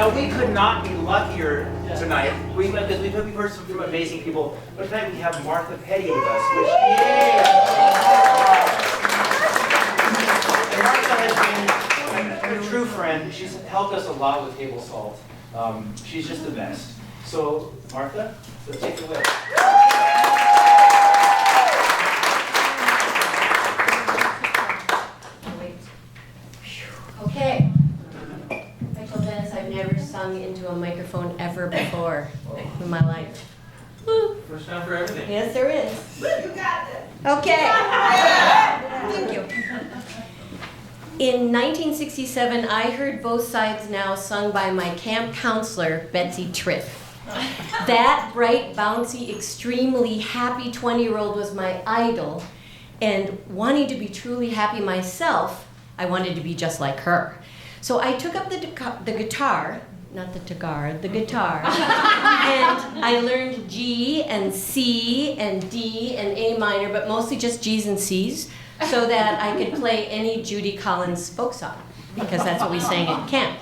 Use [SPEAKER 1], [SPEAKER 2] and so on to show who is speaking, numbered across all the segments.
[SPEAKER 1] Now we could not be luckier tonight. Because we've heard some amazing people. But tonight we have Martha Petty with us, which and Martha has been a true friend. She's helped us a lot with Table Salt. She's just the best. So Martha, so take it away.
[SPEAKER 2] Okay. I told Dennis I've never sung into a microphone ever before in my life. Woo.
[SPEAKER 1] First time for everything.
[SPEAKER 2] Yes, there is.
[SPEAKER 3] You got this.
[SPEAKER 2] Okay. Thank you. In 1967, I heard Both Sides Now sung by my camp counselor, Betsy Tripp. That bright, bouncy, extremely happy 20-year-old was my idol, and wanting to be truly happy myself, I wanted to be just like her. So I took up the guitar, not the tagar, the guitar, and I learned G and C and D and A minor, but mostly just G's and C's, so that I could play any Judy Collins folk song, because that's what we sang at camp.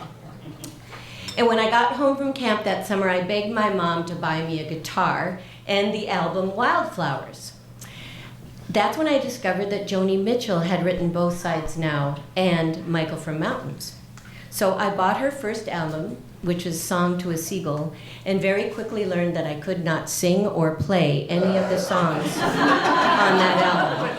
[SPEAKER 2] And when I got home from camp that summer, I begged my mom to buy me a guitar and the album Wildflowers. That's when I discovered that Joni Mitchell had written Both Sides Now and Michael from Mountains. So I bought her first album, which was Song to a Seagull, and very quickly learned that I could not sing or play any of the songs on that album.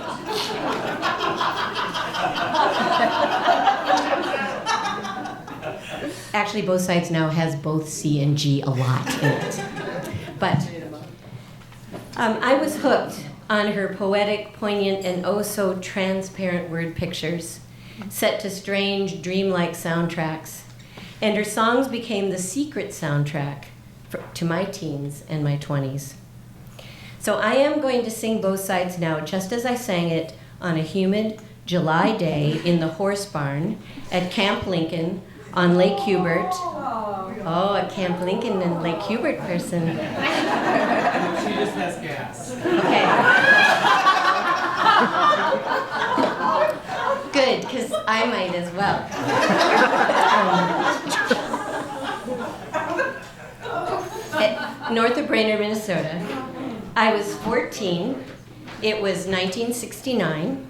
[SPEAKER 2] Actually, Both Sides Now has both C and G a lot in it. But I was hooked on her poetic, poignant, and oh-so transparent word pictures, set to strange, dreamlike soundtracks. And her songs became the secret soundtrack to my teens and my 20s. So I am going to sing Both Sides Now just as I sang it on a humid July day in the horse barn at Camp Lincoln on Lake Hubert. Oh, a Camp Lincoln and Lake Hubert person.
[SPEAKER 4] She just has gas.
[SPEAKER 2] Okay. Good, because I might as well. North of Brainerd, Minnesota. I was 14. It was 1969,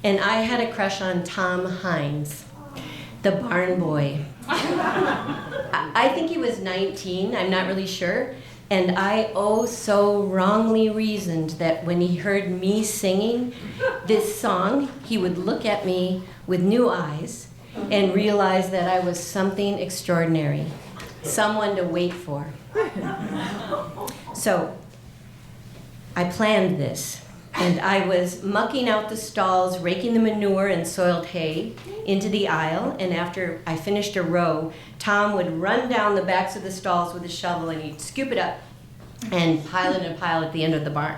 [SPEAKER 2] and I had a crush on Tom Hines, the barn boy. I think he was 19, I'm not really sure. And I so wrongly reasoned that when he heard me singing this song, he would look at me with new eyes and realize that I was something extraordinary, someone to wait for. So I planned this, and I was mucking out the stalls, raking the manure and soiled hay into the aisle, and after I finished a row, Tom would run down the backs of the stalls with a shovel and he'd scoop it up and pile it in a pile at the end of the barn.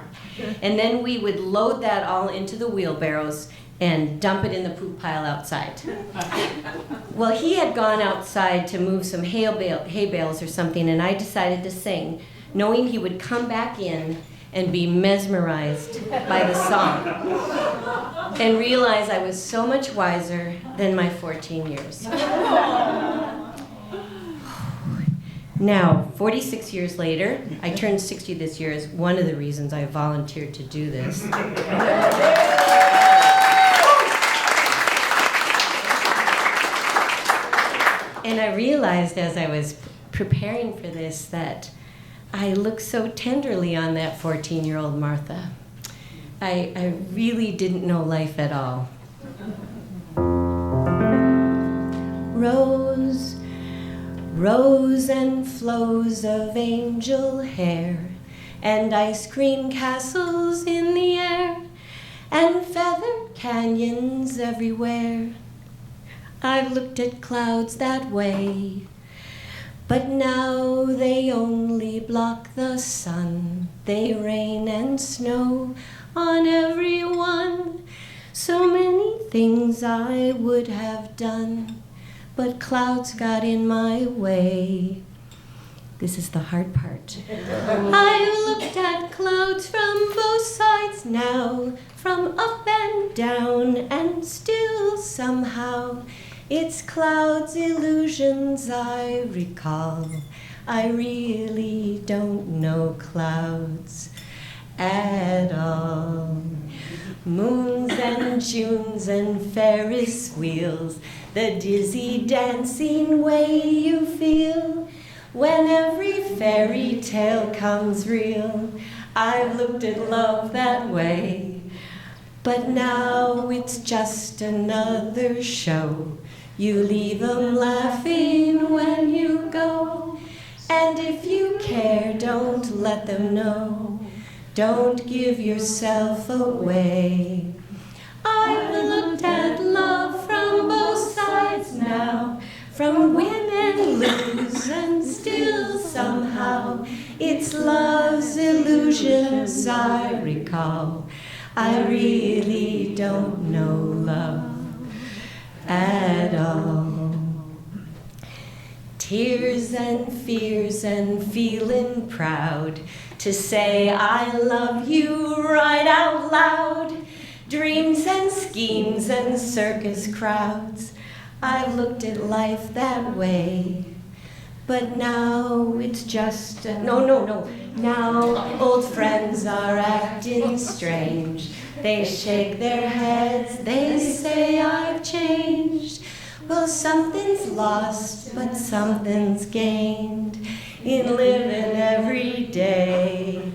[SPEAKER 2] And then we would load that all into the wheelbarrows and dump it in the poop pile outside. Well, he had gone outside to move some hay bales or something, and I decided to sing, knowing he would come back in and be mesmerized by the song and realize I was so much wiser than my 14 years. Now, 46 years later, I turned 60 this year is one of the reasons I volunteered to do this. And I realized as I was preparing for this that I looked so tenderly on that 14-year-old Martha. I really didn't know life at all. Rose, rows and flows of angel hair, and ice cream castles in the air, and feathered canyons everywhere. I've looked at clouds that way, but now they only block the sun. They rain and snow on everyone. So many things I would have done, but clouds got in my way. This is the hard part. I've looked at clouds from both sides now, from up and down, and still somehow It's clouds, illusions I recall. I really don't know clouds at all. Moons and Junes and Ferris wheels, the dizzy dancing way you feel when every fairy tale comes real. I've looked at love that way, but now it's just another show. You leave them laughing when you go, and if you care, don't let them know. Don't give yourself away. I've looked at love from both sides now, from win and lose, and still somehow it's love's illusions I recall. I really don't know love at all. Tears and fears and feeling proud to say I love you right out loud. Dreams and schemes and circus crowds. I've looked at life that way. But now it's just no. Now old friends are acting strange. They shake their heads, they say I've changed. Well, something's lost, but something's gained in living every day.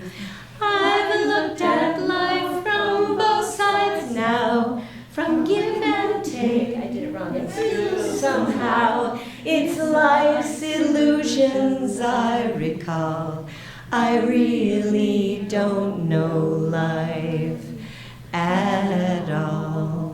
[SPEAKER 2] I've looked at life from both sides now, from give and take. I did it wrong. And still somehow it's life's illusions I recall. I really don't know life at all.